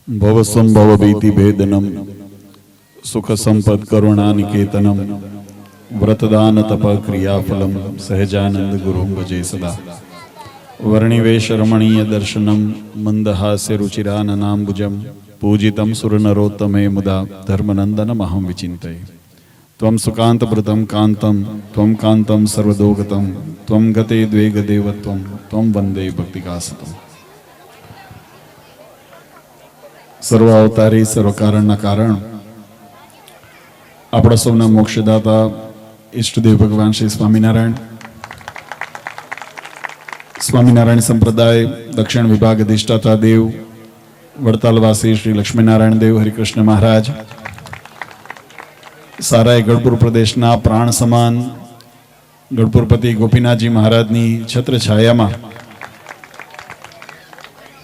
भवसंभव भीति भेदनम सुख संपद करुणा निकेतनम व्रतदान तप क्रियाफलम सहजानंद गुरु भजे सदा वर्णिवेश रमणीय दर्शनम मंदहास्य रुचिराननाम्बुजम पूजितम सुरनरोत्तमे मुदा धर्मनंदनमहं विचिन्तये त्वं सुकान्तप्रतं कान्तं त्वं कान्तं सर्वदोगतं त्वं गते द्वे गदेवत्वं त्वं वन्दे भक्तिकासतम्। सर्व अवतारी सर्व कारणना कारण આપણા સૌના મોક્ષદાતા ઈષ્ટદેવ ભગવાન શ્રી સ્વામિનારાયણ સંપ્રદાય દક્ષિણ વિભાગ અધિષ્ઠાતા દેવ વડતાલવાસી શ્રી લક્ષ્મીનારાયણ દેવ હરિકૃષ્ણ મહારાજ, સારાય ગઢપુર પ્રદેશના પ્રાણ સમાન ગઢપુરપતિ ગોપીનાથજી મહારાજની છત્ર છાયામાં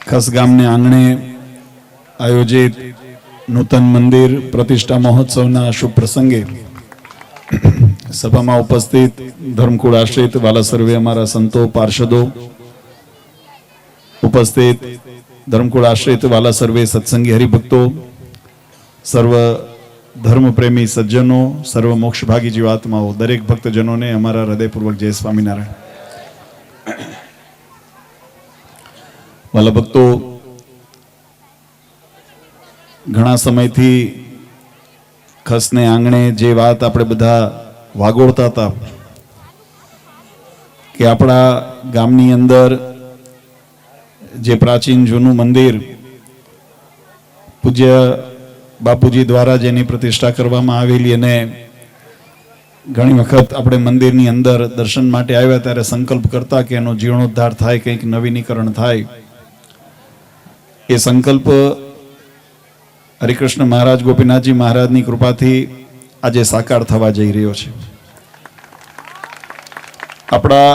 ખસ ગામને આંગણે આયોજિત નૂતન મંદિર પ્રતિષ્ઠા મહોત્સવના શુભ પ્રસંગે સભામાં ઉપસ્થિત ધર્મકુળ આશ્રિત વાલા સર્વે અમારા સંતો પાર્ષદો, ઉપસ્થિત ધર્મકુળ આશ્રિત વાલા સર્વે સત્સંગી હરિભક્તો, સર્વ ધર્મ પ્રેમી સજ્જનો, સર્વ મોક્ષભાગી જીવાત્માઓ, દરેક ભક્તજનોને અમારા હૃદયપૂર્વક જય સ્વામિનારાયણ. વાલા ભક્તો, ઘણા સમયથી ખસને આંગણે જે વાત આપણે બધા વાગોળતા હતા કે આપણા ગામની અંદર જે પ્રાચીન જૂનું મંદિર પૂજ્ય બાપુજી દ્વારા જેની પ્રતિષ્ઠા કરવામાં આવેલી, અને ઘણી વખત આપણે મંદિરની અંદર દર્શન માટે આવ્યા ત્યારે સંકલ્પ કરતા કે એનો જીર્ણોદ્ધાર થાય, કંઈક નવીનીકરણ થાય. એ સંકલ્પ હરિકૃષ્ણ મહારાજ ગોપીનાથજી મહારાજની કૃપાથી આજે સાકાર થવા જઈ રહ્યો છે. આપણા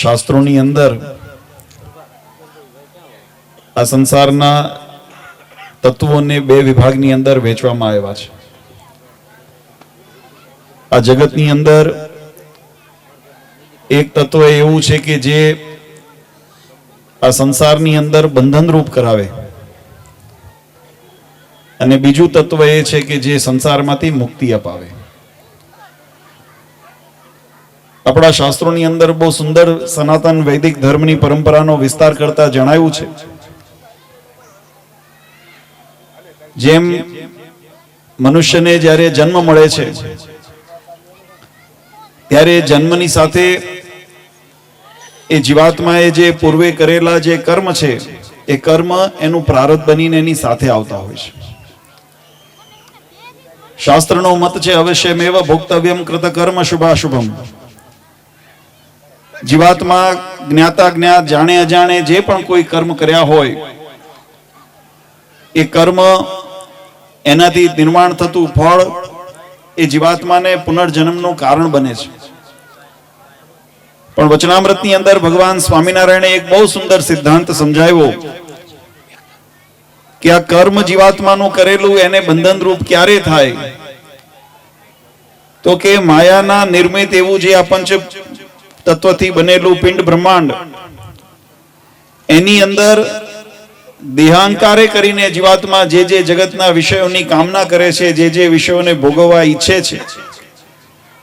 શાસ્ત્રોની અંદર આ સંસારના તત્વોને બે વિભાગની અંદર વહેંચવામાં આવ્યા છે. આ જગતની અંદર એક તત્વ એવું છે કે જે આ સંસારની અંદર બંધનરૂપ કરાવે, અને બીજું તત્વ એ છે કે જે સંસારમાંથી મુક્તિ અપાવે. આપણા શાસ્ત્રોની અંદર બહુ સુંદર સનાતન વૈદિક ધર્મની પરંપરાનો વિસ્તાર કરતા જણાવ્યું છે. જેમ મનુષ્યને જ્યારે જન્મ મળે છે ત્યારે જન્મની સાથે એ જીવાત્માએ જે પૂર્વે કરેલા જે કર્મ છે એ કર્મ એનું પ્રારબ્ધ બનીને એની સાથે આવતા હોય છે. શાસ્ત્રનો મત છે અવશ્યમેવ ભોક્તવ્યમ કૃત કર્મ શુભાશુભમ. જીવાત્મા જ્ઞાતા જ્ઞાત, જાણે અજાણે જે પણ કોઈ કર્મ કર્યા હોય એ કર્મ એનાથી નિર્માણ થતું ફળ એ જીવાત્માને પુનર્જન્મનું કારણ બને છે. પણ વચનામૃતની અંદર ભગવાન સ્વામિનારાયણે એક બહુ સુંદર સિદ્ધાંત સમજાવ્યો કે આ કર્મ જીવાત્માનું કરેલું એને બંધન રૂપ ક્યારે થાય? તો કે માયાના નિર્મિત એવું જે આ પંચ તત્વથી બનેલું પિંડ બ્રહ્માંડ, એની અંદર દેહાંકારે કરીને જીવાત્મા જે જે જગતના વિષયોની કામના કરે છે, જે જે વિષયોને ભોગવવા ઈચ્છે છે,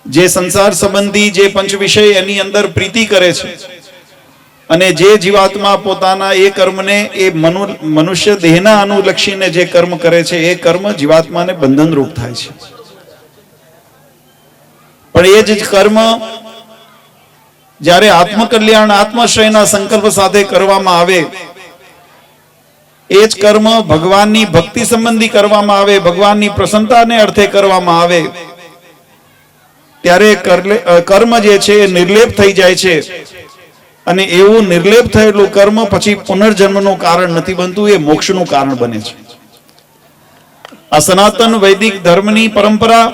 જે સંસાર સંબંધી જે પંચ વિષય એની અંદર પ્રીતિ કરે છે, અને જે જીવાત્મા પોતાના એ કર્મને એ મનુષ્ય દેહના અનુલક્ષીને જે કર્મ કરે છે એ કર્મ જીવાત્માને બંધન રૂપ થાય છે. પણ એ જ કર્મ જ્યારે આત્મકલ્યાણ આત્માશ્રયના સંકલ્પ સાથે કરવામાં આવે, એ જ કર્મ ભગવાનની ભક્તિ સંબંધી કરવામાં આવે, ભગવાનની પ્રસન્નતાને અર્થે કરવામાં આવે, ત્યારે કર્મ જે છે એ નિર્લેપ થઈ જાય છે. અને એવું નિર્લેપ થયેલું કર્મ પછી પુનર્જન્મનું કારણ નથી બનતું, એ મોક્ષનું કારણ બને છે. આ સનાતન વૈદિક ધર્મની પરંપરા,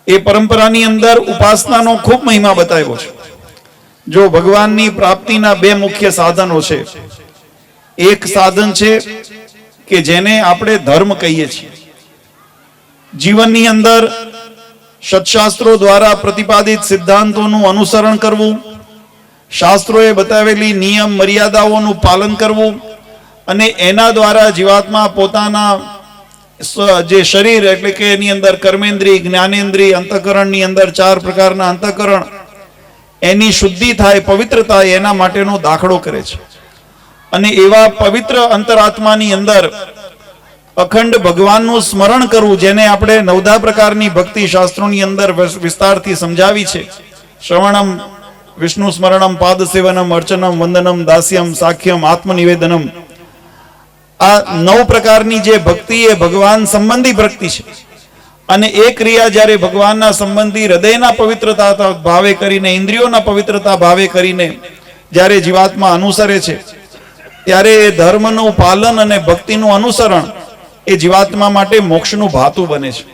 એ પરંપરાની અંદર ઉપાસનાનો ખૂબ મહિમા બતાવ્યો છે. જો ભગવાનની પ્રાપ્તિના બે મુખ્ય સાધનો છે. એક સાધન છે કે જેને આપણે ધર્મ કહીએ છીએ. જીવનની અંદર સત્શાસ્ત્રો દ્વારા પ્રતિપાદિત સિદ્ધાંતોનું અનુસરણ કરવું, શાસ્ત્રોએ બતાવેલી નિયમ મર્યાદાઓનું પાલન કરવું, અને એના દ્વારા જીવાત્મા પોતાના જે શરીર એટલે કે એની અંદર કર્મેન્દ્રિય, જ્ઞાનેન્દ્રિય, અંતઃકરણની અંદર 4 પ્રકારના અંતઃકરણ, એની શુદ્ધિ થાય, પવિત્ર થાય, એના માટેનો દાખલો કરે છે. અને એવા પવિત્ર અંતરાત્માની અંદર અખંડ ભગવાનનું સ્મરણ કરવું, જેને આપણે 9 પ્રકારની ભક્તિ શાસ્ત્રોની અંદર વિસ્તારથી સમજાવી છે. શ્રવણમ, વિષ્ણુ સ્મરણમ, પાદ સેવનમ, અર્ચનમ, વંદનમ, દાસ્યમ, સાખ્યમ, આત્મનિવેદનમ. આ 9 પ્રકારની જે ભક્તિ એ ભગવાન સંબંધી ભક્તિ છે. અને એ ક્રિયા જ્યારે ભગવાનના સંબંધી હૃદયના પવિત્રતા ભાવે કરીને, ઇન્દ્રિયોના પવિત્રતા ભાવે કરીને જ્યારે જીવાત્મા અનુસરે છે, ત્યારે એ ધર્મનું પાલન અને ભક્તિનું અનુસરણ એ જીવાત્મા માટે મોક્ષનું ભાતું બને છે.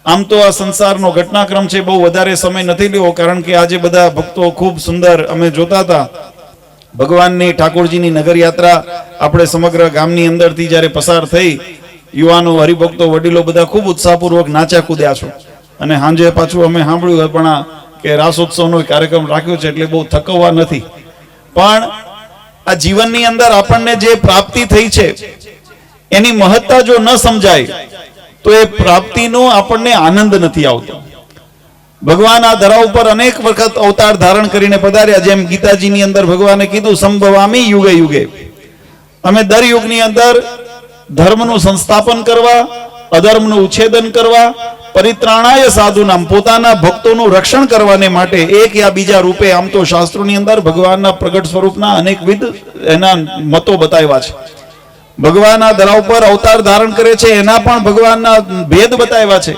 આમ તો આ સંસારનો ઘટનાક્રમ છે, બહુ વધારે સમય નથી લેવો, કારણ કે આજે બધા ભક્તો ખૂબ સુંદર અમે જોતા હતા. ભગવાનની ઠાકોરજીની નગર યાત્રા આપણે સમગ્ર ગામની અંદરથી જ્યારે પસાર થઈ, યુવાનો, હરિભક્તો, વડીલો બધા ખૂબ ઉત્સાહપૂર્વક નાચ્યા કૂદ્યા છો. અને સાંજે પાછું અમે સાંભળ્યું પણ કે રાસોત્સવનો કાર્યક્રમ રાખ્યો છે, એટલે બહુ થકવવા નથી. પણ આ જીવનની અંદર આપણને જે પ્રાપ્તિ થઈ છે એની મહત્તા જો ન સમજાય તો એ પ્રાપ્તિનો આપણને આનંદ નથી આવતો. ભગવાન આ ધરા ઉપર અનેક વખત અવતાર ધારણ કરીને પધાર્યા. જેમ ગીતાજીની અંદર ભગવાને કીધું, સંભવામી યુગે યુગે. અમે દર યુગની અંદર ધર્મનું સંસ્થાપન કરવા, અધર્મનું ઉચ્છેદન કરવા, પરિત્રાણાય સાધુનામ, પોતાના ભક્તોનું રક્ષણ કરવાને માટે એક યા બીજા રૂપે, આમ તો શાસ્ત્રોની અંદર ભગવાનના પ્રગટ સ્વરૂપના અનેકવિધ એના મતો બતાવ્યા છે. ભગવાન આ ધરા ઉપર અવતાર ધારણ કરે છે, એના પણ ભગવાનના ભેદ બતાવ્યા છે.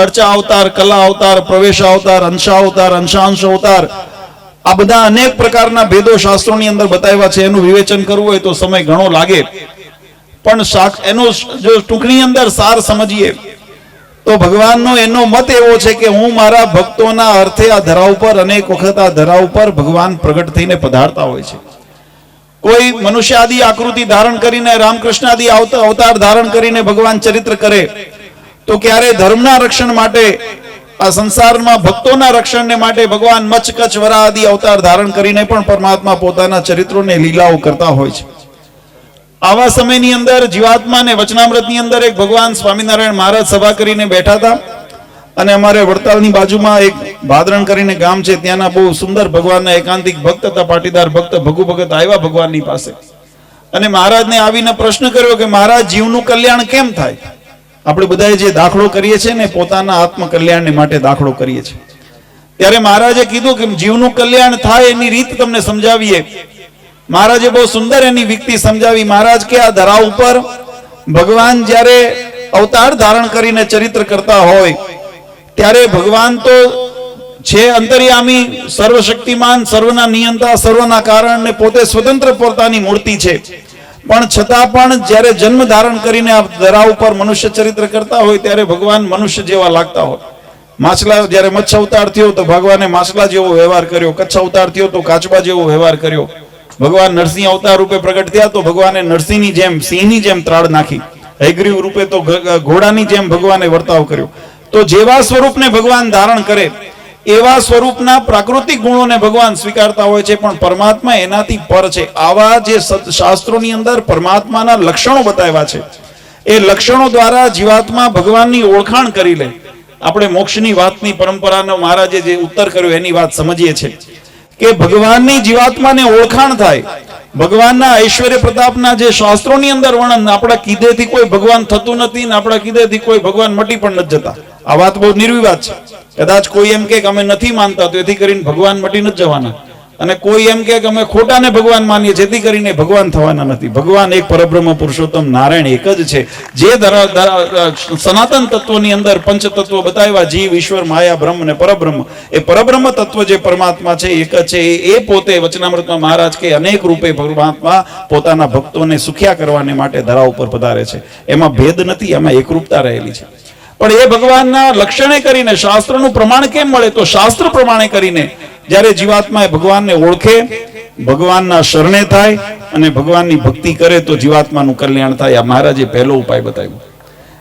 અર્ચા અવતાર, કલા અવતાર, પ્રવેશ અવતાર, અંશા અવતાર, અંશાંશ અવતાર, આ બધા અનેક પ્રકારના ભેદો શાસ્ત્રોની અંદર બતાવ્યા છે. એનું વિવેચન કરવું હોય તો સમય ઘણો લાગે, પણ એનો જો ટૂંકની અંદર સાર સમજીએ તો ભગવાનનો એનો મત એવો છે કે હું મારા ભક્તોના અર્થે આ ધરા ઉપર અનેક વખત આ ધરા ઉપર ભગવાન પ્રગટ થઈને પધારતા હોય છે. કોઈ મનુષ્ય આદિ આકૃતિ ધારણ કરીને, રામકૃષ્ણ આદિ અવતાર ધારણ કરીને ભગવાન ચરિત્ર કરે, તો ક્યારે ધર્મના રક્ષણ માટે, આ સંસારમાં ભક્તોના રક્ષણને માટે ભગવાન મચ્છ, કચ્છ, વરા આદિ અવતાર ધારણ કરીને પણ પરમાત્મા પોતાના ચરિત્રોને લીલાઓ કરતા હોય છે. આવા સમયની અંદર જીવાત્માને વચનામૃતની અંદર એક ભગવાન સ્વામિનારાયણ મહારાજ સભા કરીને બેઠા હતા. અને અમારે વડતાલની બાજુમાં એક ભાદરણ કરીને ગામ છે, ત્યાંના બહુ સુંદર ભગવાનના એકાંતિક ભક્ત હતા, પાટીદાર ભક્ત ભગુ ભગત આવ્યા ભગવાનની પાસે. અને મહારાજને આવીને પ્રશ્ન કર્યો કે મહારાજ, જીવનું કલ્યાણ કેમ થાય? આપણે બધાએ જે દાખલો કરીએ છીએ ને, પોતાના આત્મ કલ્યાણને માટે દાખલો કરીએ છીએ. ત્યારે મહારાજે કીધું કે જીવનું કલ્યાણ થાય એની રીત તમને સમજાવીએ. મહારાજે બહુ સુંદર એની વિકતિ સમજાવી. મહારાજ કે આ ધરા ઉપર ભગવાન જ્યારે અવતાર ધારણ કરીને ચરિત્ર કરતા હોય, ત્યારે ભગવાન તો છે અંતર્યામી, સર્વશક્તિમાન, સર્વના નિયંતા, સર્વના કારણ ને પોતે સ્વતંત્ર પોતાની મૂર્તિ છે. પણ છતાં પણ જ્યારે જન્મ ધારણ કરીને આ ધરા ઉપર મનુષ્ય ચરિત્ર કરતા હોય, ત્યારે ભગવાન મનુષ્ય જેવા લાગતા હોય. માછલા, જ્યારે મત્સ્ય અવતાર થયો તો ભગવાને માછલા જેવો વ્યવહાર કર્યો, કચ્છ અવતાર થયો તો કાચબા જેવો વ્યવહાર કર્યો. ભગવાન નરસિંહ અવતાર રૂપે પ્રગટ થયા તો ભગવાને નરસિંહની જેમ, સિંહની જેમ ત્રાળ નાખી. હયગ્રીવ રૂપે તો ઘોડાની જેમ ભગવાને વર્તાવ કર્યો. તો જેવા સ્વરૂપને ભગવાન ધારણ કરે એવા સ્વરૂપના પ્રાકૃતિક ગુણોને ભગવાન સ્વીકારતા હોય છે, પણ પરમાત્મા એનાથી પર છે. આવા જે શાસ્ત્રોની અંદર પરમાત્માના લક્ષણો બતાવ્યા છે, એ લક્ષણો દ્વારા જીવાત્મા ભગવાનની ઓળખાણ કરી લે. આપણે મોક્ષની વાતની પરંપરાનો મહારાજે જે ઉત્તર કર્યો એની વાત સમજીએ છીએ કે ભગવાનની જીવાત્માને ઓળખાણ થાય. ભગવાનના ઐશ્વર્ય પ્રતાપના જે શાસ્ત્રોની અંદર વર્ણન, આપણા કીધેથી કોઈ ભગવાન થતું નથી ને આપણા કીધેથી કોઈ ભગવાન મટી પણ નથી જતા. આ વાત બહુ નિર્વિવાદ છે. કદાચ કોઈ એમ કે અમે નથી માનતા તો એથી કરીને ભગવાન મટી નથી જવાના, અને કોઈ એમ કે અમે ખોટાને ભગવાન માનીએ જેથી કરીને ભગવાન થવાના નથી. ભગવાન એક પરબ્રહ્મ પુરુષોત્તમ નારાયણ એક જ છે. જે સનાતન તત્વની અંદર પંચ તત્વો બતાવ્યા, જીવ, ઈશ્વર, માયા, બ્રહ્મ ને પરબ્રહ્મ, એ પરબ્રહ્મ તત્વ જે પરમાત્મા છે એક જ છે. એ પોતે વચનામૃતમાં મહારાજ કે અનેક રૂપે પરમાત્મા પોતાના ભક્તોને સુખ્યા કરવાને માટે ધરા ઉપર પધારે છે. એમાં ભેદ નથી, એમાં એકરૂપતા રહેલી છે. પણ એ ભગવાનના લક્ષણે કરીને શાસ્ત્રનું પ્રમાણ કેમ મળે? તો શાસ્ત્ર પ્રમાણે કરીને જ્યારે જીવાત્મા ભગવાનને ઓળખે, ભગવાનના શરણે થાય અને ભગવાનની ભક્તિ કરે તો જીવાત્માનું કલ્યાણ થાય. આ મહારાજે પહેલો ઉપાય બતાવ્યો.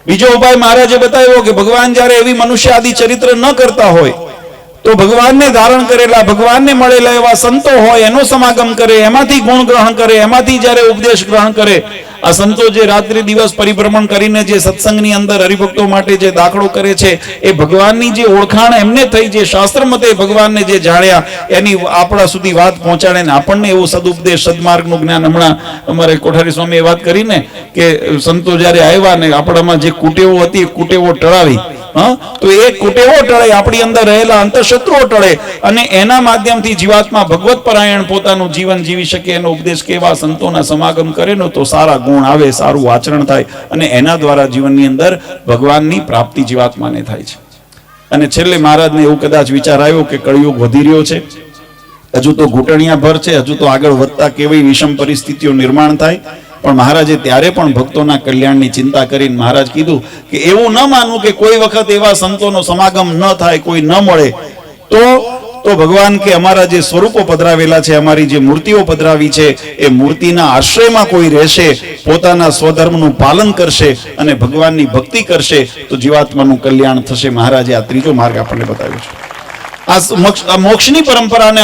બીજો ઉપાય મહારાજે બતાવ્યો કે ભગવાન જ્યારે એવી મનુષ્ય આદિ ચરિત્ર ન કરતા હોય તો ભગવાનને ધારણ કરેલા, ભગવાનને મળેલા એવા સંતો હોય એનો સમાગમ કરે, એમાંથી ગુણ ગ્રહણ કરે, એમાંથી જ્યારે ઉપદેશ ગ્રહણ કરે. આ સંતો જે રાત્રિ દિવસ પરિભ્રમણ કરીને જે સત્સંગની અંદર હરિભક્તો માટે જે દાખલો કરે છે, એ ભગવાનની જે ઓળખાણ એમને થઈ, જે શાસ્ત્ર મતે ભગવાનને જે જાણ્યા એની આપણા સુધી વાત પહોંચાડે ને આપણને એવો સદુપદેશ, સદમાર્ગનું જ્ઞાન. હમણાં અમારે કોઠારી સ્વામીએ વાત કરીને કે સંતો જ્યારે આવ્યા ને આપણામાં જે કુટેવો હતી કુટેવો ટળાવી, તો એ કુટેવો ટળે, આપણી અંદર રહેલા અંતઃશત્રુઓ ટળે અને એના માધ્યમથી જીવાત્મા ભગવત પરાયણ પોતાનું જીવન જીવી શકે. એનો ઉપદેશ કેવા સંતોના સમાગમ કરે ને તો સારા ગુણ આવે, સારું આચરણ થાય અને એના દ્વારા જીવનની અંદર ભગવાનની પ્રાપ્તિ જીવાત્માને થાય છે. અને છેલ્લે મહારાજને એવું કદાચ વિચાર આવ્યો કે કળિયુગ વધી રહ્યો છે, હજુ તો ઘૂંટણિયા ભર છે, હજુ તો આગળ વધતા કેવી વિષમ પરિસ્થિતિઓ નિર્માણ થાય. પણ મહારાજે ત્યારે પણ ભક્તોના કલ્યાણની ચિંતા કરીને મહારાજ કીધું કે એવું ન માનવું કે કોઈ વખત એવા સંતોનો સમાગમ ન થાય, કોઈ ન મળે તો ભગવાન કે અમારા જે સ્વરૂપો પધરાવેલા છે, અમારી જે મૂર્તિઓ પધરાવી છે, એ મૂર્તિના આશ્રયમાં કોઈ રહેશે, પોતાના સ્વધર્મનું પાલન કરશે અને ભગવાનની ભક્તિ કરશે તો જીવાત્માનું કલ્યાણ થશે. મહારાજે આ ત્રીજો માર્ગ આપણને બતાવ્યો છે. આ મોક્ષની પરંપરાને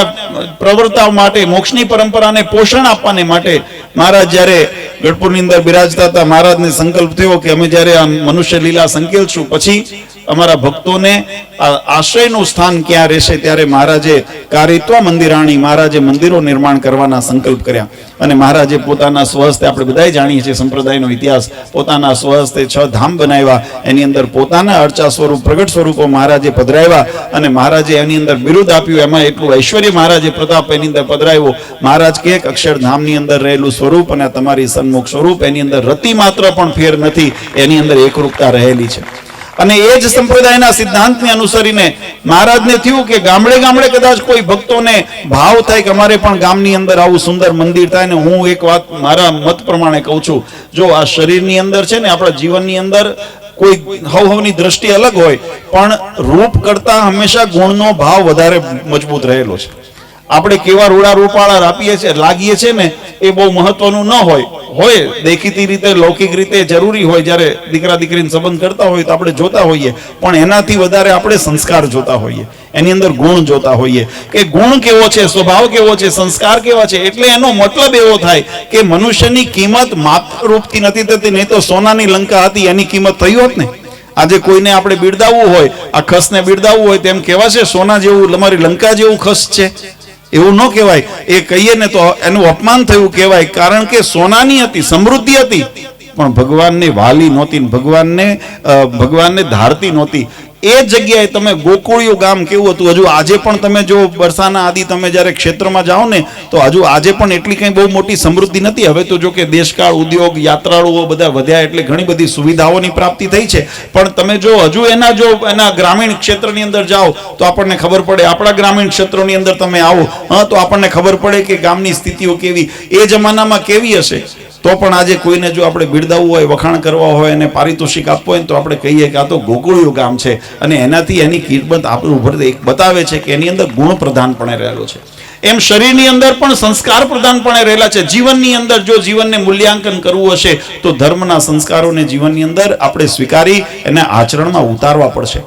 પ્રવર્તાવવા માટે, મોક્ષની પરંપરાને પોષણ આપવાને માટે મહારાજ જ્યારે ગઢપુરની અંદર બિરાજતા હતા, મહારાજને સંકલ્પ થયો કે અમે જ્યારે આ મનુષ્ય લીલા સંકેલશું પછી અમારા ભક્તોને આશ્રયનું સ્થાન ક્યાં રહેશે, ત્યારે મહારાજે કારિત્વા મંદિરાણી, મહારાજે મંદિરો નિર્માણ કરવાના સંકલ્પ કર્યા. અને મહારાજે પોતાના સ્વહસ્તે, આપણે બધાય જાણીએ છીએ સંપ્રદાયનો ઇતિહાસ, પોતાના સ્વહસ્તે 6 ધામ બનાવ્યા. એની અંદર પોતાના અર્ચા સ્વરૂપ, પ્રગટ સ્વરૂપો મહારાજે પધરાવ્યા અને મહારાજે એની અંદર બિરુદ આપ્યું. એમાં એટલું ઐશ્વર્ય મહારાજે પ્રતાપ એની અંદર પધરાવ્યો. મહારાજ કે અક્ષરધામની અંદર રહેલું સ્વરૂપ અને તમારી સન્મુખ સ્વરૂપ, એની અંદર રતિ માત્ર પણ ફેર નથી, એની અંદર એકરૂપતા રહેલી છે. અને એ જ સંપ્રદાયના સિદ્ધાંતને અનુસરીને મહારાજને થયું કે ગામડે ગામડે કદાચ કોઈ ભક્તોને ભાવ થાય કે અમારે પણ ગામની અંદર આવું સુંદર મંદિર થાય. ને હું એક વાત મારા મત પ્રમાણે કહું છું, જો આ શરીરની અંદર છે ને, આપણા જીવનની અંદર કોઈ હવની દ્રષ્ટિ અલગ હોય પણ રૂપ કરતા હંમેશા ગુણનો ભાવ વધારે મજબૂત રહેલો છે. આપણે કેવા રૂડા રૂપાળા આપીએ છીએ, લાગીએ છીએ ને, એ બહુ મહત્વનું ન હોય દેખીતી રીતે, લૌકિક રીતે જરૂરી હોય. જ્યારે દીકરા દીકરીને સંબંધ કરતા હોય તો આપણે જોતા હોઈએ, પણ એનાથી વધારે આપણે સંસ્કાર જોતા હોઈએ, એની અંદર ગુણ જોતા હોઈએ કે ગુણ કેવો છે, સ્વભાવ કેવો છે, સંસ્કાર કેવા છે. એટલે એનો મતલબ એવો થાય કે મનુષ્યની કિંમત માત્ર રૂપથી નથી થતી, નહીં તો સોનાની લંકા હતી એની કિંમત થઈ હોત ને. આજે કોઈને આપણે બિરદાવવું હોય, આ ખસને બિરદાવવું હોય તેમ કહેવાશે સોના જેવું, અમારી લંકા જેવું ખસ છે, એવું ન કહેવાય. એ કહીએ ને તો એનું અપમાન થયું કહેવાય. કારણ કે સોનાની હતી, સમૃદ્ધિ હતી, પણ ભગવાનને વાલી નહોતી, ભગવાનને ધારતી નહોતી. એ જગ્યાએ તમે ગોકુળિયું ગામ કેવું હતું, હજુ આજે પણ તમે જો બરસાના આદિ તમે જ્યારે ક્ષેત્રમાં જાઓ ને તો હજુ આજે પણ એટલી કંઈ બહુ મોટી સમૃદ્ધિ નથી. હવે તો જો કે દેશકાળ, ઉદ્યોગ, યાત્રાળુઓ બધા વધ્યા એટલે ઘણી બધી સુવિધાઓની પ્રાપ્તિ થઈ છે. પણ તમે જો હજુ એના ગ્રામીણ ક્ષેત્રની અંદર જાઓ તો આપણને ખબર પડે, આપણા ગ્રામીણ ક્ષેત્રોની અંદર તમે આવો તો આપણને ખબર પડે કે ગામની સ્થિતિઓ કેવી, એ જમાનામાં કેવી હશે. તો પણ આજે કોઈને જો આપણે બિરદાવવું હોય, વખાણ કરવા હોય અને પારિતોષિક આપવું હોય તો આપણે કહીએ કે આ તો ગોકુળિયું ગામ છે. અને એનાથી એની કિંમત આપણું ઉપર બતાવે છે કે એની અંદર ગુણ પ્રધાનપણે રહેલો છે. એમ શરીરની અંદર પણ સંસ્કાર પ્રધાનપણે રહેલા છે. જીવનની અંદર જો જીવનને મૂલ્યાંકન કરવું હશે તો ધર્મના સંસ્કારોને જીવનની અંદર આપણે સ્વીકારી એને આચરણમાં ઉતારવા પડશે.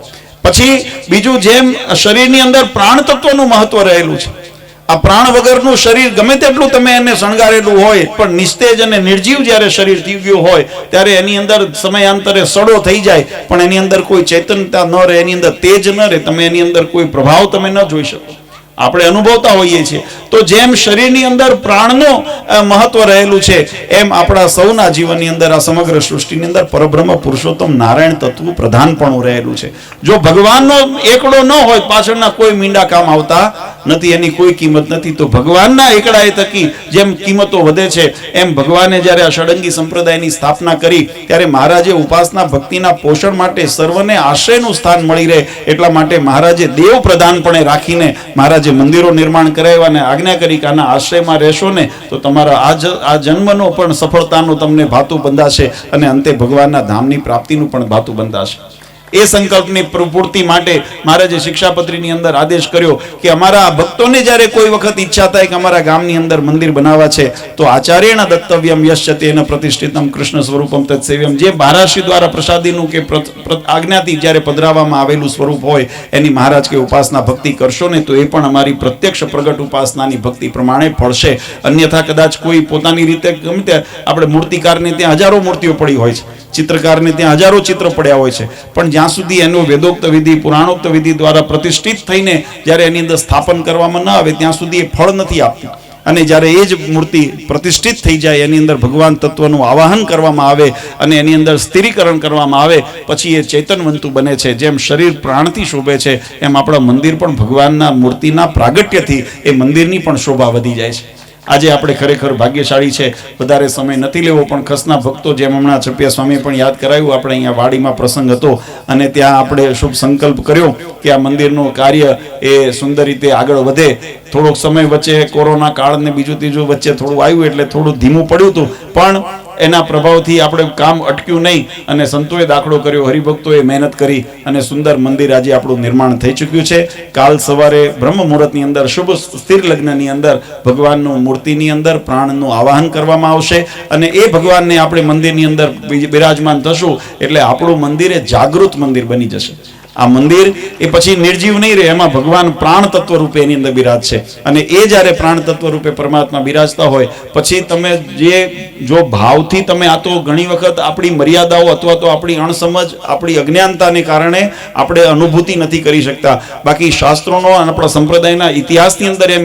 પછી બીજું, જેમ શરીરની અંદર પ્રાણ તત્વનું મહત્વ રહેલું છે. આ પ્રાણ વગરનું શરીર ગમે તેટલું તમે એને શણગારેલું હોય પણ નિસ્તેજ અને નિર્જીવ જ્યારે શરીર થઈ ગયું હોય ત્યારે એની અંદર સમયાંતરે સડો થઈ જાય, પણ એની અંદર કોઈ ચૈતન્યતા ન રહે, એની અંદર તેજ ન રહે, તમે એની અંદર કોઈ પ્રભાવ તમે ન જોઈ શકો. આપણે અનુભવતા હોઈએ છીએ. તો જેમ શરીરની અંદર પ્રાણનું મહત્વ રહેલું છે એમ આપણા સૌના જીવનની અંદર, આ સમગ્ર સૃષ્ટિની અંદર પરબ્રહ્મ પુરુષોત્તમ નારાયણ તત્વ પ્રધાનપણું રહેલું છે. જો ભગવાનનો એકડો ન હોય, પાછળના કોઈ મીંડા કામ આવતા નથી, એની કોઈ કિંમત નથી. તો ભગવાનના એકડાએ થકી જેમ કિંમતો વધે છે એમ ભગવાને જ્યારે આ ષડંગી સંપ્રદાયની સ્થાપના કરી ત્યારે મહારાજે ઉપાસના ભક્તિના પોષણ માટે સર્વને આશ્રયનું સ્થાન મળી રહે એટલા માટે મહારાજે દેવ પ્રધાનપણે રાખીને મહારાજે મંદિરો નિર્માણ કરાવ્યા અને આજ્ઞા કરી કે આના આશ્રયમાં રહેશો ને તો તમારા આ જન્મનો પણ સફળતાનો તમને ભાતું બંધાશે અને અંતે ભગવાનના ધામની પ્રાપ્તિનું પણ ભાતું બંધાશે. એ સંકલ્પની પૂર્તિ માટે મહારાજે શિક્ષાપત્રીની અંદર આદેશ કર્યો કે અમારા ભક્તોને જ્યારે કોઈ વખત ઈચ્છા થાય કે અમારા ગામની અંદર મંદિર બનાવવા છે તો આચાર્યના દત્તવ્યમ યશ્ચતેન પ્રતિષ્ઠિતમ કૃષ્ણ સ્વરૂપમ તત્સેવ્યમ, જે મહારાજશ્રી દ્વારા પ્રસાદીનું કે આજ્ઞાથી જ્યારે પધરાવવામાં આવેલું સ્વરૂપ હોય એની મહારાજ કે ઉપાસના ભક્તિ કરશો ને તો એ પણ અમારી પ્રત્યક્ષ પ્રગટ ઉપાસનાની ભક્તિ પ્રમાણે ફળશે. અન્યથા કદાચ કોઈ પોતાની રીતે ગમે તે, આપણે મૂર્તિકારને ત્યાં હજારો મૂર્તિઓ પડી હોય છે, ચિત્રકારને ત્યાં હજારો ચિત્ર પડ્યા હોય છે, પણ જ્યાં સુધી એનો વેદોક્ત વિધિ પુરાણોક્ત વિધિ દ્વારા પ્રતિષ્ઠિત થઈને જ્યારે એની અંદર સ્થાપન કરવામાં ન આવે ત્યાં સુધી એ ફળ નથી આપતું. અને જ્યારે એ જ મૂર્તિ પ્રતિષ્ઠિત થઈ જાય, એની અંદર ભગવાન તત્વનું આવાહન કરવામાં આવે અને એની અંદર સ્થિરીકરણ કરવામાં આવે પછી એ ચૈતનવંતુ બને છે. જેમ શરીર પ્રાણથી શોભે છે એમ આપણા મંદિર પણ ભગવાનના મૂર્તિના પ્રાગટ્યથી એ મંદિરની પણ શોભા વધી જાય છે. આજે આપણે ખરેખર ભાગ્યશાળી છે. વધારે સમય નથી લેવો, પણ ખસના ભક્તો જેમ હમણાં છપિયા સ્વામી પણ યાદ કરાવ્યું, આપણે અહીંયા વાડીમાં પ્રસંગ હતો અને ત્યાં આપણે શુભ સંકલ્પ કર્યો કે આ મંદિરનું કાર્ય એ સુંદર રીતે આગળ વધે. થોડોક સમય વચ્ચે કોરોના કાળ ને બીજું ત્રીજું વચ્ચે થોડું આવ્યું એટલે થોડું ધીમું પડ્યું હતું, પણ એના પ્રભાવથી આપણે કામ અટક્યું નહીં અને સંતોએ દાખલો કર્યો, હરિભક્તોએ મહેનત કરી અને સુંદર મંદિર આજે આપણું નિર્માણ થઈ ચૂક્યું છે. કાલ સવારે બ્રહ્મ મુહૂર્તની અંદર શુભ સ્થિર લગ્નની અંદર ભગવાનનું મૂર્તિની અંદર પ્રાણનું આવાહન કરવામાં આવશે અને એ ભગવાનને આપણે મંદિરની અંદર બિરાજમાન થશું એટલે આપણું મંદિર એ જાગૃત મંદિર બની જશે. આ મંદિર એ પછી નિર્જીવ નહીં રહે, એમાં ભગવાન પ્રાણ તત્વ રૂપે એની અંદર બિરાજશે અને એ જ્યારે પ્રાણ તત્વ રૂપે પરમાત્મા બિરાજતા હોય પછી તમે જો ભાવથી તમે, આ તો ઘણી વખત આપણી મર્યાદાઓ અથવા તો આપણી અણસમજ, આપણી અજ્ઞાનતાને કારણે આપણે અનુભૂતિ નથી કરી શકતા. બાકી શાસ્ત્રોનો અને આપણા સંપ્રદાયના ઇતિહાસની અંદર એમ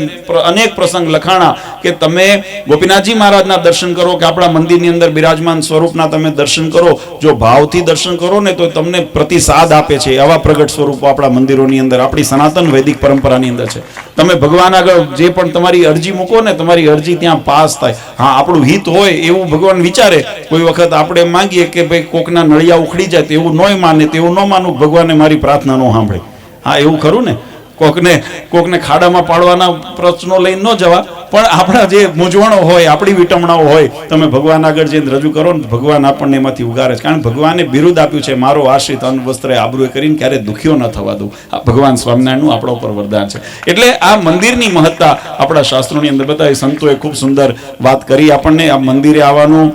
અનેક પ્રસંગ લખાણા કે તમે ગોપીનાથજી મહારાજના દર્શન કરો કે આપણા મંદિરની અંદર બિરાજમાન સ્વરૂપના તમે દર્શન કરો, જો ભાવથી દર્શન કરો ને તો તમને પ્રતિસાદ આપે છે. આવા પ્રગટ સ્વરૂપો આપણા મંદિરોની અંદર, આપણી સનાતન વૈદિક પરંપરાની અંદર છે. તમે ભગવાન આગળ જે પણ તમારી અરજી મૂકો ને, તમારી અરજી ત્યાં પાસ થાય. હા, આપણું હિત હોય એવું ભગવાન વિચારે. કોઈ વખત આપણે માંગીએ કે ભાઈ કોકના નળિયા ઉખડી જાય તો એવું ન માને, તેવું ન માનવું ભગવાને મારી પ્રાર્થના ન સાંભળે. હા, એવું ખરું ને. કોકને ખાડામાં પાડવાના પ્રશ્નો લઈને ન જવા, પણ આપણા જે મૂંઝવણો હોય, આપણી વિટમણાઓ હોય, તમે ભગવાન આગળ જઈને રજૂ કરો ને ભગવાન આપણને એમાંથી ઉગારે છે. કારણ ભગવાને બિરુદ આપ્યું છે, મારો આશ્રિત અન્ન વસ્ત્રે આબરૂએ કરીને ક્યારે દુખ્યો ન થવા દઉં. આ ભગવાન સ્વામિનારાયણનું આપણા ઉપર વરદાન છે. એટલે આ મંદિરની મહત્તા આપણા શાસ્ત્રોની અંદર બતાવી. સંતોએ ખૂબ સુંદર વાત કરી આપણને. આ મંદિરે આવવાનું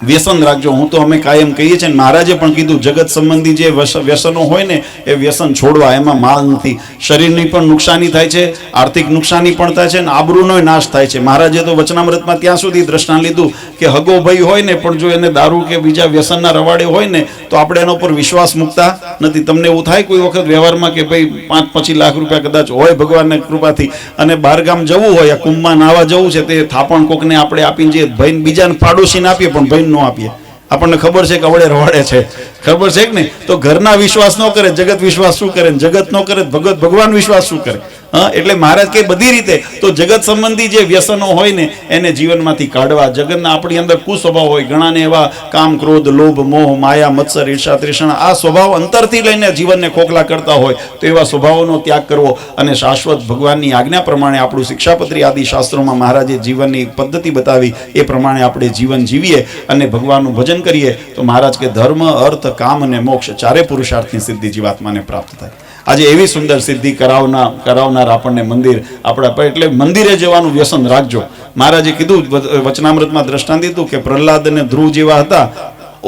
વ્યસન રાખજો. હું તો અમે કાયમ કહીએ છીએ, મહારાજે પણ કીધું, જગત સંબંધી જે વ્યસનો હોય ને એ વ્યસન છોડવા, એમાં માલ નથી. શરીરની પણ નુકસાની થાય છે, આર્થિક નુકસાની પણ થાય છે અને આબરૂનો નાશ થાય છે. મહારાજે તો વચનામૃતમાં ત્યાં સુધી દ્રષ્ટાંત લીધું કે હગો ભાઈ હોય ને પણ જો એને દારૂ કે બીજા વ્યસનના રવાડે હોય ને તો આપણે એના ઉપર વિશ્વાસ મૂકતા નથી. તમને એવું થાય કોઈ વખત વ્યવહારમાં કે ભાઈ 5-25 લાખ રૂપિયા કદાચ હોય ભગવાનની કૃપાથી અને બહારગામ જવું હોય, કુંભમાં નાવા જવું છે, તે થાપણ કોકને આપણે આપીને જે ભાઈ બીજાને પાડોશીને આપીએ પણ ભાઈ ન આપીએ. આપણને ખબર છે કે અવળે રવાડે છે, ખબર છે કે નહીં, તો ઘરના વિશ્વાસ ન કરે, જગત વિશ્વાસ શું કરે, જગત ન કરે ભગવાન વિશ્વાસ શું કરે. એટલે મહારાજ કે બધી રીતે તો જગત સંબંધી જે વ્યસનો હોય ને એને જીવનમાંથી કાઢવા. જગતના આપણી અંદર કુસ્વભાવ હોય, ઘણાને એવા કામ, ક્રોધ, લોભ, મોહ, માયા, મત્સર, ઈર્ષા, તૃષ્ણા, આ સ્વભાવ અંતરથી લઈને જીવનને ખોખલા કરતા હોય તો એવા સ્વભાવોનો ત્યાગ કરવો અને શાશ્વત ભગવાનની આજ્ઞા પ્રમાણે આપણું શિક્ષાપત્રી આદિ શાસ્ત્રોમાં મહારાજે જીવનની પદ્ધતિ બતાવી એ પ્રમાણે આપણે જીવન જીવીએ અને ભગવાનનું ભજન કરીએ તો મહારાજ કે ધર્મ, અર્થ, કામ અને મોક્ષ ચારે પુરુષાર્થની સિદ્ધિ જીવાત્માને પ્રાપ્ત થાય. આજે એવી સુંદર સિદ્ધિ કરાવનાર આપણને મંદિર આપણા, એટલે મંદિરે જવાનું વ્યસન રાખજો. મહારાજે કીધું વચનામૃતમાં દ્રષ્ટાંત દીધું કે પ્રહલાદ અને ધ્રુવ જેવા હતા,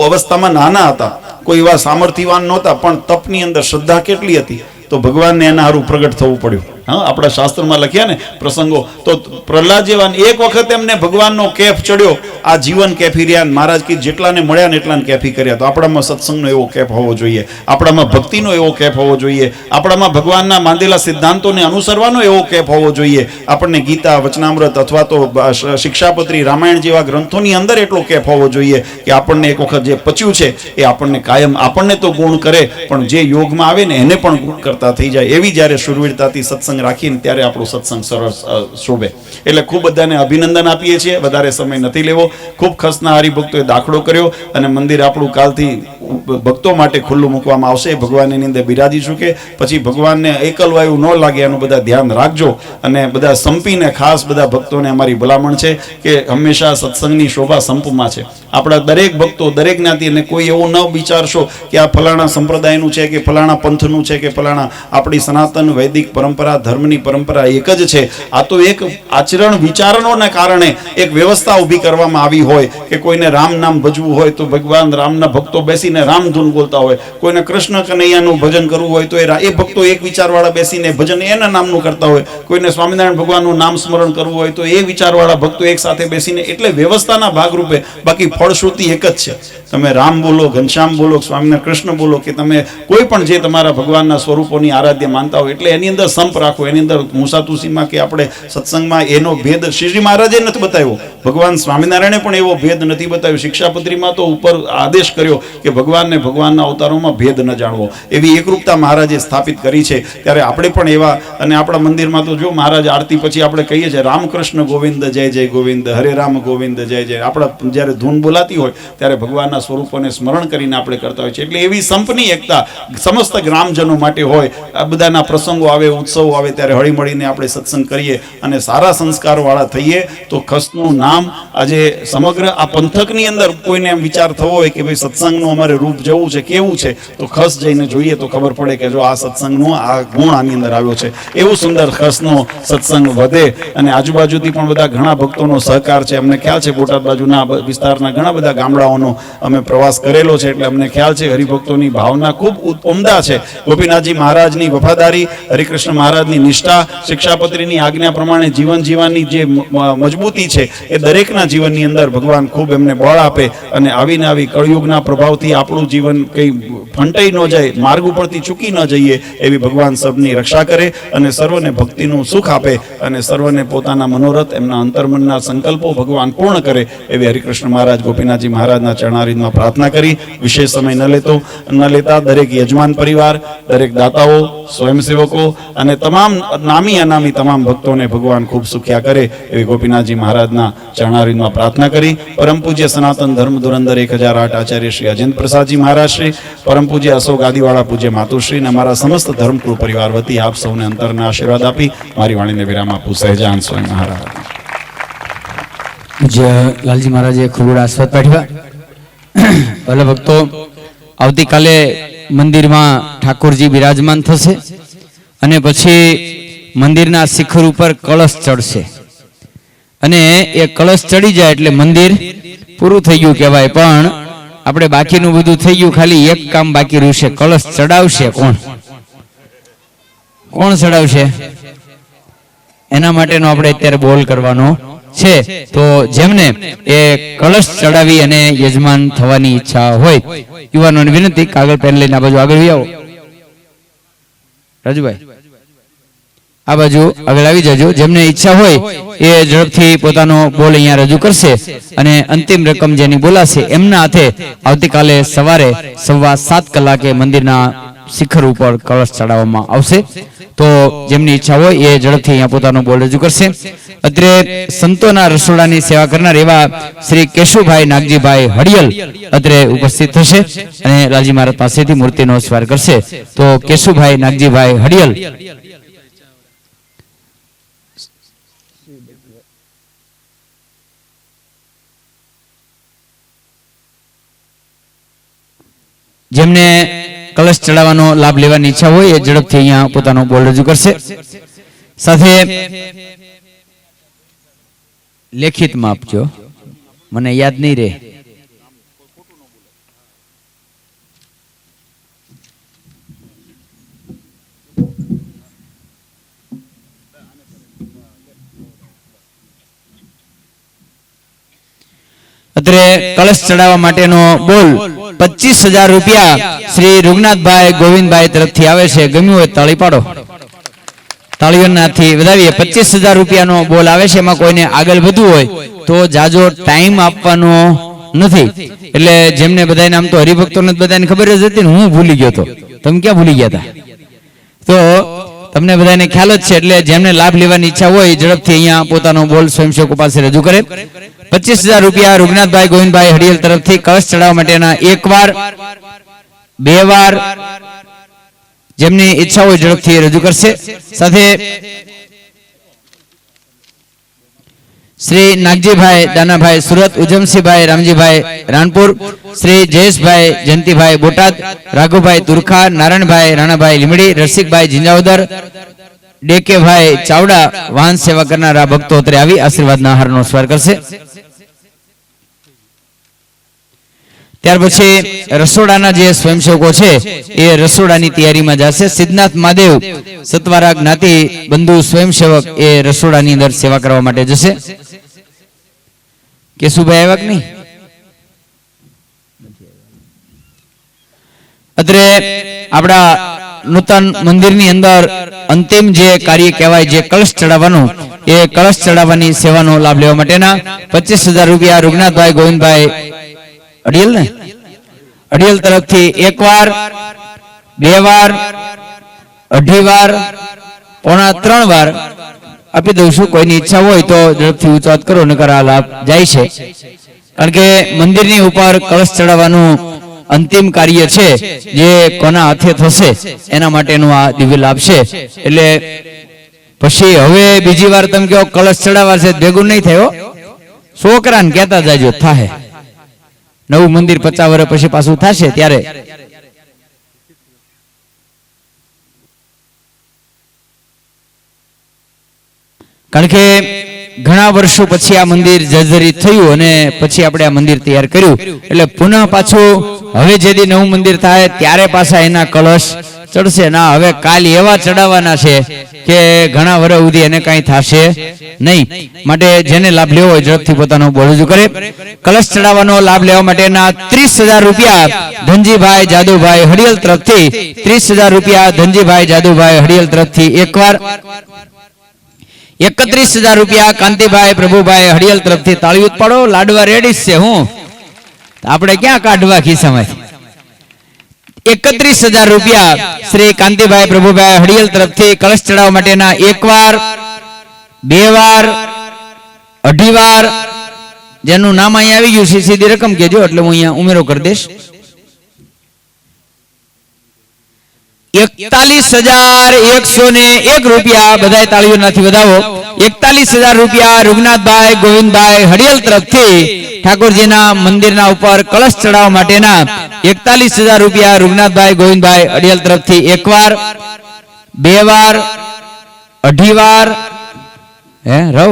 અવસ્થામાં નાના હતા, કોઈ એવા સામર્થ્યવાન નહોતા, પણ તપની અંદર શ્રદ્ધા કેટલી હતી તો ભગવાનને એના હારું પ્રગટ થવું પડ્યું. હા, આપણા શાસ્ત્રમાં લખ્યા ને પ્રસંગો, તો પ્રહલાદ જેવા એક વખત એમને ભગવાનનો કેફ ચડ્યો, આ જીવન કેફી રહ્યા. મહારાજ કે જેટલાને મળ્યા ને એટલાને કેફી કર્યા. તો આપણામાં સત્સંગનો એવો કેફ હોવો જોઈએ, આપણામાં ભક્તિનો એવો કેફ હોવો જોઈએ, આપણામાં ભગવાનના માંદેલા સિદ્ધાંતોને અનુસરવાનો એવો કેફ હોવો જોઈએ. આપણને ગીતા, વચનામૃત અથવા તો શિક્ષાપત્રી, રામાયણ જેવા ગ્રંથોની અંદર એટલો કેફ હોવો જોઈએ કે આપણને એક વખત જે પચ્યું છે એ આપણને કાયમ, આપણને તો ગુણ કરે પણ જે યોગમાં આવે ને એને પણ ગુણ કરતા થઈ જાય. એવી જ્યારે શુરવીરતાથી સત્સંગ સત્સંગ રાખીને ત્યારે આપણું સત્સંગ સરસ શોભે. એટલે ખૂબ બધાને અભિનંદન આપીએ છીએ. વધારે સમય નથી લેવો. ખૂબ ખસના હરિભક્તોએ દાખલો કર્યો અને મંદિર આપણું કાલથી ભક્તો માટે ખુલ્લું મૂકવામાં આવશે. ભગવાનની અંદર બિરાજીશું કે પછી ભગવાનને એકલવાયું ન લાગે એનું બધા ધ્યાન રાખજો. અને બધા સંપીને ખાસ બધા ભક્તોને અમારી ભલામણ છે કે હંમેશા સત્સંગની શોભા સંપમાં છે. આપણા દરેક ભક્તો દરેક જ્ઞાતિ, અને કોઈ એવું ન વિચારશો કે આ ફલાણા સંપ્રદાયનું છે કે ફલાણા પંથનું છે કે ફલાણા. આપણી સનાતન વૈદિક પરંપરા, ધર્મની પરંપરા એક જ છે. આ તો એક આચરણ વિચારણોના કારણે એક વ્યવસ્થા ઊભી કરવામાં આવી હોય કે કોઈને રામ નામ ભજવું હોય તો ભગવાન રામના ભક્તો બેસીને રામધૂન બોલતા હોય, કોઈને કૃષ્ણ કનૈયાનું ભજન કરવું હોય તો એ ભક્તો એક વિચારવાળા બેસીને ભજન એના નામનું કરતા હોય, કોઈને સ્વામિનારાયણ ભગવાનનું નામ સ્મરણ કરવું હોય તો એ વિચારવાળા ભક્તો એક સાથે બેસીને. એટલે વ્યવસ્થાના ભાગરૂપે. બાકી ફળશ્રુતિ એક જ છે. તમે રામ બોલો, ઘનશ્યામ બોલો, સ્વામિનારાયણ કૃષ્ણ બોલો કે તમે કોઈ પણ જે તમારા ભગવાનના સ્વરૂપોની આરાધ્ય માનતા હોય, એટલે એની અંદર સંપ રાખો. એની અંદર મુસાતુસીમાં કે આપણે સત્સંગમાં એનો ભેદ શ્રીજી મહારાજે નથી બતાવ્યો. ભગવાન સ્વામિનારાયણે પણ એવો ભેદ નથી બતાવ્યો. શિક્ષાપત્રીમાં તો ઉપર આદેશ કર્યો કે ભગવાનને ભગવાનના અવતારોમાં ભેદ ન જાણવો. એવી એકરૂપતા મહારાજે સ્થાપિત કરી છે. ત્યારે આપણે પણ એવા, અને આપણા મંદિરમાં તો જો મહારાજ આરતી પછી આપણે કહીએ છીએ રામકૃષ્ણ ગોવિંદ જય જય ગોવિંદ, હરે રામ ગોવિંદ જય જય. આપણા જ્યારે ધૂન બોલાતી હોય ત્યારે ભગવાનના સ્વરૂપોને સ્મરણ કરીને આપણે કરતા હોય છે. એટલે એવી સંપની એકતા સમસ્ત ગ્રામજનો માટે હોય. આ બધાના પ્રસંગો આવે, ઉત્સવો આવે ત્યારે હળીમળીને આપણે સત્સંગ કરીએ અને સારા સંસ્કારવાળા થઈએ તો ખસનું નામ આજે સમગ્ર આ પંથકની અંદર કોઈને એમ વિચાર થવો હોય કે ભાઈ સત્સંગનું અમારે રૂપ જવું છે, કેવું છે, તો ખસ જઈને જોઈએ તો ખબર પડે કે જો આ સત્સંગનો આ ગુણ આની અંદર આવ્યો છે. એવું સુંદર ખસનો સત્સંગ વધે. અને આજુબાજુથી પણ બધા ઘણા ભક્તોનો સહકાર છે. અમને ખ્યાલ છે બોટાદ બાજુના વિસ્તારના ઘણા બધા ગામડાઓનો અમે પ્રવાસ કરેલો છે. એટલે અમને ખ્યાલ છે હરિભક્તોની ભાવના ખૂબ ઉમદા છે. ગોપીનાથજી મહારાજની વફાદારી, હરિકૃષ્ણ મહારાજની નિષ્ઠા, શિક્ષાપત્રીની આજ્ઞા પ્રમાણે જીવન જીવવાની જે મજબૂતી છે એ દરેકના જીવનની અંદર ભગવાન ખૂબ એમને બળ આપે. અને આવીને આવી કળયુગના પ્રભાવથી આપણું જીવન કંઈ ફંટાઈ ન જાય, માર્ગ ઉપરથી ચૂકી ન જઈએ એવી ભગવાન સૌની રક્ષા કરે અને સર્વને ભક્તિનું સુખ આપે અને સર્વને પોતાના મનોરથ, એમના અંતર્મનના સંકલ્પો ભગવાન પૂર્ણ કરે એવી હરિકૃષ્ણ મહારાજ ગોપીનાથજી મહારાજના ચરણારીમાં પ્રાર્થના કરી વિશેષ સમય ન લેતા દરેક યજમાન પરિવાર, દરેક દાતાઓ, સ્વયંસેવકો અને તમામ નામી અનામી તમામ ભક્તોને ભગવાન ખૂબ સુખ્યા કરે એવી ગોપીનાથજી મહારાજના ચરણારીમાં પ્રાર્થના કરી. પરમ પૂજ્ય સનાતન ધર્મ ધુરંધર 1008 આચાર્ય શ્રી અજેન્દ્ર પ્રસાદજી મહારાજ શ્રી, પરમ પૂજ્ય અશોક આદિવાળા પૂજ્ય માતુશ્રી અને અમારા સમસ્ત ધર્મકુળ પરિવાર વતી આપ સૌને અંતરના આશીર્વાદ આપી મારી વાણીને વિરામ આપું. સહેજાન સ્વામી મહારાજ. પૂજ્ય લાલજી મહારાજે ખૂબ આસ્વાદ પાઠવ્યા. ભલે ભક્તો, આવતીકાલે મંદિરમાં ઠાકોરજી બિરાજમાન થશે અને પછી મંદિરના શિખર ઉપર કળશ ચડશે અને એ કળશ ચડી જાય એટલે મંદિર પૂરું થઈ ગયું કહેવાય. પણ આપણે બાકીનું બધું થઈ ગયું, ખાલી એક કામ બાકી રહ્યું છે. કળશ ચડાવશે કોણ? કોણ ચડાવશે? એના માટેનો આપણે અત્યારે બોલ કરવાનો છે. તો જેમને એ કળશ ચડાવી અને યજમાન થવાની ઈચ્છા હોય યુવાનોને વિનંતી, કાગળ પેન લઈને આ બાજુ આગળ આવો. રાજુભાઈ આ બાજુ આગળ આવી જજો. જેમને ઈચ્છા હોય એ ઝડપથી પોતાનો બોલ અહીંયા રજૂ કરશે અને અંતિમ રકમ જેની બોલાશે એમના હાથે આવતીકાલે સવારે 7:15 કલાકે મંદિરના શિખર ઉપર કળશ ચડાવવામાં આવશે. તો જેમની ઈચ્છા હોય એ ઝડપથી અહીંયા પોતાનો બોલ રજૂ કરશે. અત્રે સંતોના રસોડાની સેવા કરનાર એવા શ્રી કેશુભાઈ નાગજીભાઈ હડિયલ અત્રે ઉપસ્થિત થશે અને લાલજી મહારાજ પાસેથી મૂર્તિનો સ્વાર કરશે. તો કેશુભાઈ નાગજીભાઈ હડિયલ જેમને કલશ ચડાવવાનો લાભ લેવાની ઈચ્છા હોય એ ઝડપથી અહીંયા પોતાનો બોલ રજૂ કરશે. સાથે લેખિતમાં આપજો, મને યાદ નહીં રહે. અત્રે કળશ ચડાવવા માટેનો બોલ 25,000 રૂપિયા શ્રી રૂગનાથભાઈ ગોવિંદભાઈ તરફથી આવે છે. ગમ્યું હોય તાળી પાડો, તાળીઓનાથી વધાવીએ. 25,000 રૂપિયાનો બોલ આવે છે. એમાં કોઈને આગળ વધવું હોય તો જાજો ટાઈમ આપવાનો નથી. એટલે જેમને બધાને આમ તો હરિભક્તોને બધાને ખબર જ હતી ને, હું ભૂલી ગયો તો. તમે ક્યાં ભૂલી ગયા હતા? તો તમને બધાને ખ્યાલ જ છે, એટલે જેમને લાભ લેવાની ઈચ્છા હોય ઝડપથી અહીંયા પોતાનો બોલ સ્વયંસેવકો પાસે રજૂ કરે. 25,000 રૂપિયા રૂગનાથભાઈ ગોવિંદભાઈ હડિયલ તરફથી કળશ ચડાવવા માટેના એક વાર, બે વાર, જેમની ઈચ્છા હોય ઝડપથી રજૂ કરશે. સાથે શ્રી નાગજીભાઈ દાનાભાઈ સુરત, ઉજમસિંહભાઈ રામજીભાઈ રાણપુર, શ્રી જયેશભાઈ જયંતિભાઈ બોટાદ, રાઘુભાઈ તુરખા, નારાયણભાઈ રાણાભાઈ લીમડી, રસિકભાઈ ઝીંઝાવદર, ડેકેભાઈ ચાવડા વાહન સેવા કરનારા ભક્તો અત્રે આવી આશીર્વાદના હારનો સ્વાર કરશે. ત્યાર પછી રસોડાના જે સ્વયંસેવકો છે એ રસોડાની તૈયારીમાં જશે. સિદ્ધનાથ મહાદેવ સતવારા જ્ઞાતિ બંધુ સ્વયંસેવક એ રસોડાની અંદર સેવા કરવા માટે જશે. કેશુભાઈ આવ્યા કે નહીં? અત્રે આપણા નૂતન મંદિરની અંદર અંતિમ જે કાર્ય કહેવાય, જે કળશ ચડાવવાનું, એ કળશ ચડાવવાની સેવાનો લાભ લેવા માટેના 25,000 રૂપિયા રૂગનાથભાઈ ગોવિંદભાઈ અડિયલ ને અડિયલ તરફથી એક વાર, બે વાર, અઢી વાર, પોણા 3 વાર આપી દઉં છું. કોઈની ઈચ્છા હોય તો ઝડપથી ઉચ્ચાત કરો, નકર આ લાભ જાય છે. કારણ કે મંદિરની ઉપર કળશ ચડાવવાનું અંતિમ કાર્ય છે, જે કોના હાથે થશે એના માટેનો આ દિવ્ય લાભ છે. એટલે પછી હવે બીજી વાર તમે કહો કળશ ચડાવવા છે, ભેગું નહીં થયો. છોકરાને કહેતા જાજો, થાહે. નવું મંદિર 50 વર્ષ પછી પાછું થશે ત્યારે. કારણ કે ઘણા વર્ષો પછી આ મંદિર જર્જરિત થયું અને પછી આપણે આ મંદિર તૈયાર કર્યું, એટલે પુનઃ પાછું હવે જેથી નવું મંદિર થાય ત્યારે પાછા એના કળશ ચડશે. ના, હવે કાલ એવા ચડાવવાના છે કે ઘણા વર્ષ સુધી એને કઈ થશે નહીં. માટે જેને લાભ લેવો હોય ઝડપથી પોતાનો બોલ રજૂ કરે. કળશ ચડાવવાનો લાભ લેવા માટેના 30,000 રૂપિયા ધનજીભાઈ જાદુભાઈ હડિયલ તરફથી, 30,000 રૂપિયા ધનજીભાઈ જાદુભાઈ હડિયલ તરફથી એક વાર, 31,000 રૂપિયા કાંતિભાઈ પ્રભુભાઈ હડિયલ તરફથી. તાળી ઉપાડો, લાડવા રેડી છે. હું આપણે ક્યાં કાઢવા ખિસ્સામાંથી? 31,000 રૂપિયા શ્રી કાંતિભાઈ પ્રભુભાઈ હડિયલ તરફથી કળશ ચડાવવા માટેના એક વાર, બે વાર, અઢી વાર. જેનું નામ અહીંયા આવી ગયું છે સીધી રકમ કહેજો, એટલે હું અહીંયા ઉમેરો કરી દઈશ. 41,101 રૂપિયા, બધા તાળીઓનાથી વધાવો. 41,000 રૂપિયા રૂગનાથભાઈ ગોવિંદભાઈ હડિયલ તરફથી ઠાકોરજીના મંદિરના ઉપર કળશ ચડાવવા માટેના 41,000 રૂપિયા રૂગનાથભાઈ ગોવિંદભાઈ હડિયલ તરફથી એક વાર, બે વાર, અઢી વાર. હે રવ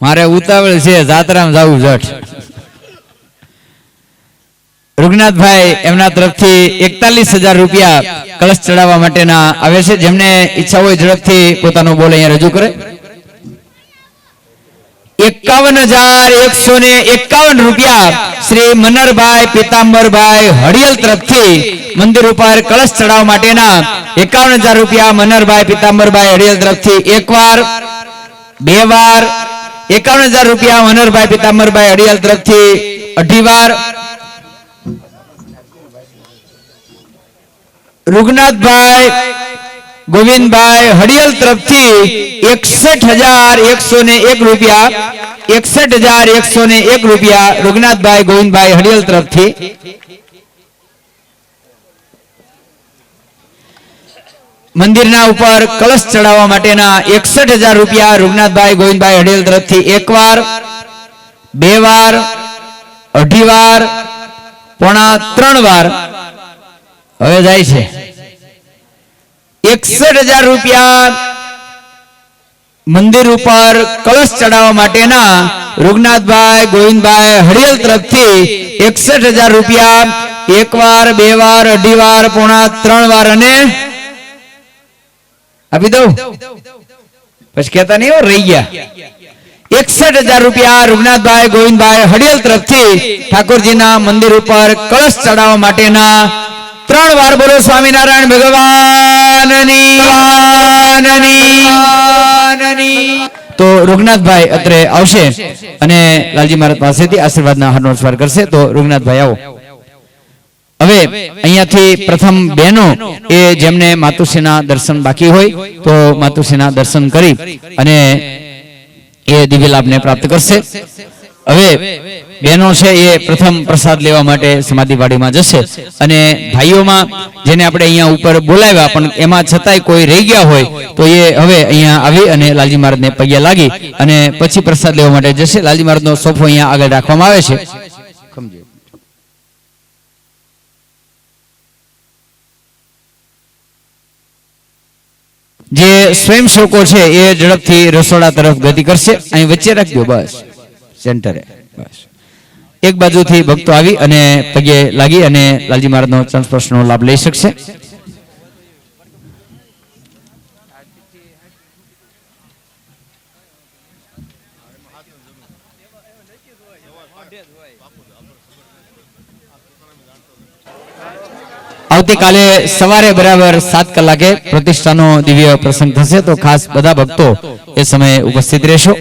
મારે ઉતાવળ છે, જાત્રામાં જવું જટ. રૂગનાથભાઈ એમના તરફથી 41,000 રૂપિયા કળશ ચડાવવા માટેના આવે છે. જેમને ઈચ્છા હોય ઝડપથી પોતાનો બોલ અહીંયા રજૂ કરે. 51,151 રૂપિયા શ્રી મનરભાઈ પિતાંબરભાઈ હડિયલ તરફથી મંદિર ઉપર કળશ ચડાવવા માટેના 51,000 રૂપિયા મનરભાઈ પિતાંબરભાઈ હડિયલ તરફથી એક વાર, બે વાર, 51,000 રૂપિયા મનરભાઈ પિતાંબરભાઈ હડિયલ તરફથી અઢી વાર. રૂગનાથભાઈ ગોવિંદભાઈ હડિયલ તરફથી 61,101 રૂપિયા, 61,101 રૂપિયા રૂગનાથભાઈ ગોવિંદભાઈ હડિયલ તરફથી. મંદિરના ઉપર કળશ ચડાવવા માટેના 61,000 રૂપિયા રૂગનાથભાઈ ગોવિંદભાઈ હડિયલ તરફથી એક વાર, બે વાર, અઢી વાર, પોણા 3 વાર. હવે જાય છે 61,000 રૂપિયા મંદિર ઉપર કળશ ચડાવવા માટેના રૂગનાથભાઈ ગોવિંદભાઈ હડિયલ તરફથી 61,000 રૂપિયા એક વાર, બે વાર, અઢી વાર, પોણા 3 વાર અને આપી દઉં. પછી કહેતા નહીં રહી ગયા. 61,000 રૂપિયા રૂગનાથભાઈ ગોવિંદભાઈ હડિયલ તરફથી ઠાકોરજીના મંદિર ઉપર કળશ ચડાવવા માટેના 3 વાર બોલો સ્વામિનારાયણ ભગવાનની. તો રૂગનાથભાઈ અત્રે આવશે અને લાલજી મહારાજ પાસેથી આશીર્વાદના હારનો સ્વાર કરશે. તો રૂગનાથભાઈ આવો. હવે અહીંયાથી પ્રથમ બહેનો એ જેમને માતુશ્રીના દર્શન બાકી હોય તો માતુશ્રીના દર્શન કરી અને એ દિવ્ય લાભને પ્રાપ્ત કરશે. હવે બહેનો છે એ પ્રથમ પ્રસાદ લેવા માટે સમાધિવાડીમાં જશે અને ભાઈઓમાં જેને આપણે અહીંયા ઉપર બોલાવ્યા પણ એમાં છતાંય કોઈ રહી ગયા હોય તો એ હવે અહીંયા આવી અને લાલજી મહારાજને પગે લાગી અને પછી પ્રસાદ લેવા માટે જશે. લાલજી મહારાજનો સોફો અહીંયા આગળ રાખવામાં આવે છે. જે સ્વયંસેવકો છે એ ઝડપથી રસોડા તરફ ગતિ કરશે. અહીં વચ્ચે રાખજો, બસ સેન્ટરે. બસ એક બાજુથી ભક્તો આવી અને પગે લાગી અને લાલજી મહારાજનો ચરણ સ્પર્શનો લાભ લઈ શકશે. આવતીકાલે સવારે બરાબર 7 કલાકે પ્રતિષ્ઠાનો દિવ્ય પ્રસંગ થશે તો ખાસ બધા ભક્તો એ સમયે ઉપસ્થિત રહેશો.